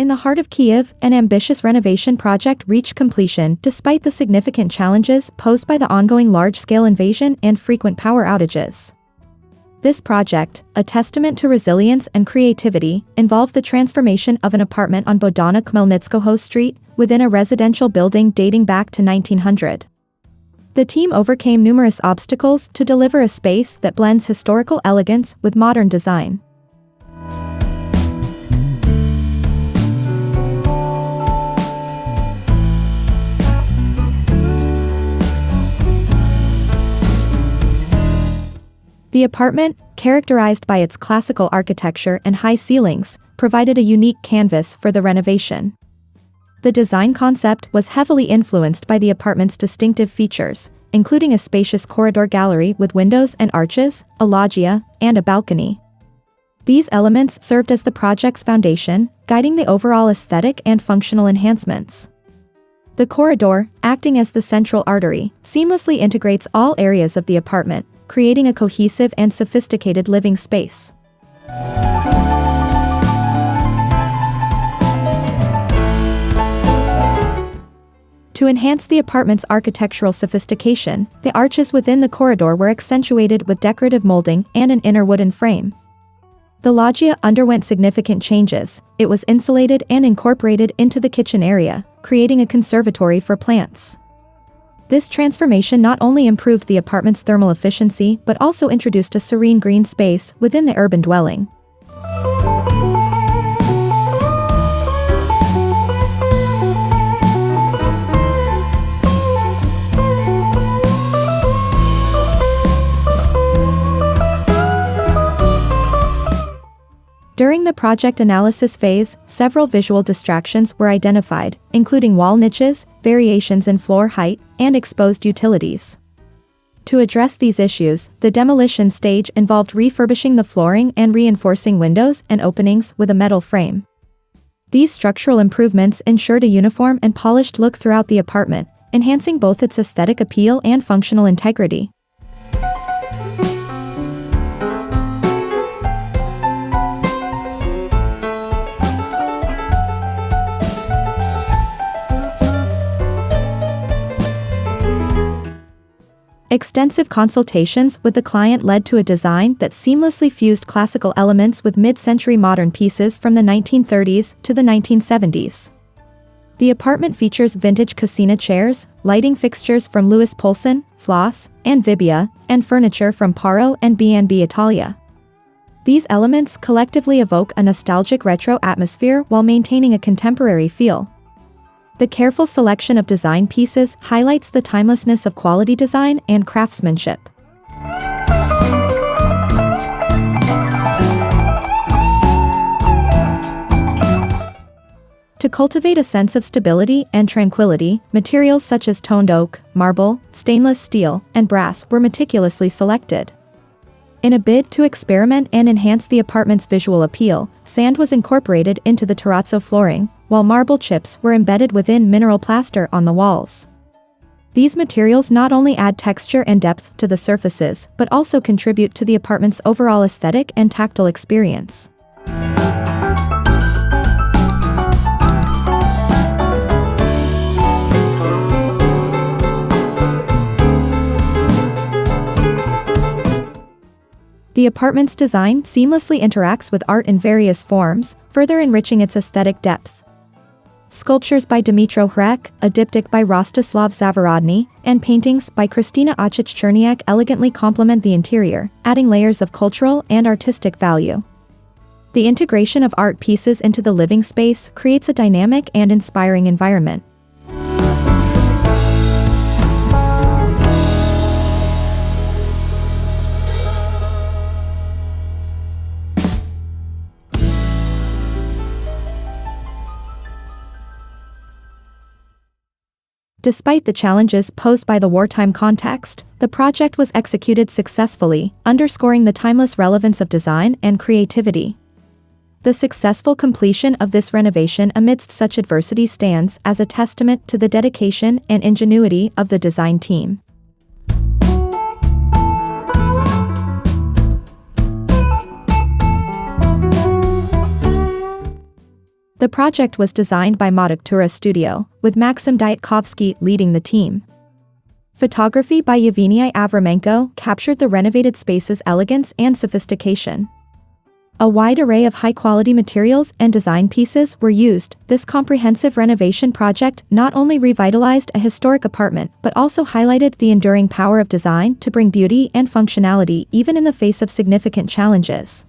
In the heart of Kyiv, an ambitious renovation project reached completion despite the significant challenges posed by the ongoing large-scale invasion and frequent power outages. This project, a testament to resilience and creativity, involved the transformation of an apartment on Bodana Khmelnytskoho Street within a residential building dating back to 1900. The team overcame numerous obstacles to deliver a space that blends historical elegance with modern design. The apartment, characterized by its classical architecture and high ceilings, provided a unique canvas for the renovation. The design concept was heavily influenced by the apartment's distinctive features, including a spacious corridor gallery with windows and arches, a loggia, and a balcony. These elements served as the project's foundation, guiding the overall aesthetic and functional enhancements. The corridor, acting as the central artery, seamlessly integrates all areas of the apartment, creating a cohesive and sophisticated living space. To enhance the apartment's architectural sophistication, the arches within the corridor were accentuated with decorative molding and an inner wooden frame. The loggia underwent significant changes. It was insulated and incorporated into the kitchen area, creating a conservatory for plants. This transformation not only improved the apartment's thermal efficiency but also introduced a serene green space within the urban dwelling. During the project analysis phase, several visual distractions were identified, including wall niches, variations in floor height, and exposed utilities. To address these issues, the demolition stage involved refurbishing the flooring and reinforcing windows and openings with a metal frame. These structural improvements ensured a uniform and polished look throughout the apartment, enhancing both its aesthetic appeal and functional integrity. Extensive consultations with the client led to a design that seamlessly fused classical elements with mid-century modern pieces from the 1930s to the 1970s. The apartment features vintage Casina chairs, lighting fixtures from Louis Poulsen, Floss, and Vibia, and furniture from Paro and B&B Italia. These elements collectively evoke a nostalgic retro atmosphere while maintaining a contemporary feel. The careful selection of design pieces highlights the timelessness of quality design and craftsmanship. To cultivate a sense of stability and tranquility, materials such as toned oak, marble, stainless steel, and brass were meticulously selected. In a bid to experiment and enhance the apartment's visual appeal, sand was incorporated into the terrazzo flooring, while marble chips were embedded within mineral plaster on the walls. These materials not only add texture and depth to the surfaces, but also contribute to the apartment's overall aesthetic and tactile experience. The apartment's design seamlessly interacts with art in various forms, further enriching its aesthetic depth. Sculptures by Dmitro Hrek, a diptych by Rostislav Zavarodny, and paintings by Kristina Achich-Cherniak elegantly complement the interior, adding layers of cultural and artistic value. The integration of art pieces into the living space creates a dynamic and inspiring environment. Despite the challenges posed by the wartime context, the project was executed successfully, underscoring the timeless relevance of design and creativity. The successful completion of this renovation amidst such adversity stands as a testament to the dedication and ingenuity of the design team. The project was designed by Modektura Studio, with Maxim Dyatkovsky leading the team. Photography by Yevhenii Avramenko captured the renovated space's elegance and sophistication. A wide array of high-quality materials and design pieces were used. This comprehensive renovation project not only revitalized a historic apartment but also highlighted the enduring power of design to bring beauty and functionality even in the face of significant challenges.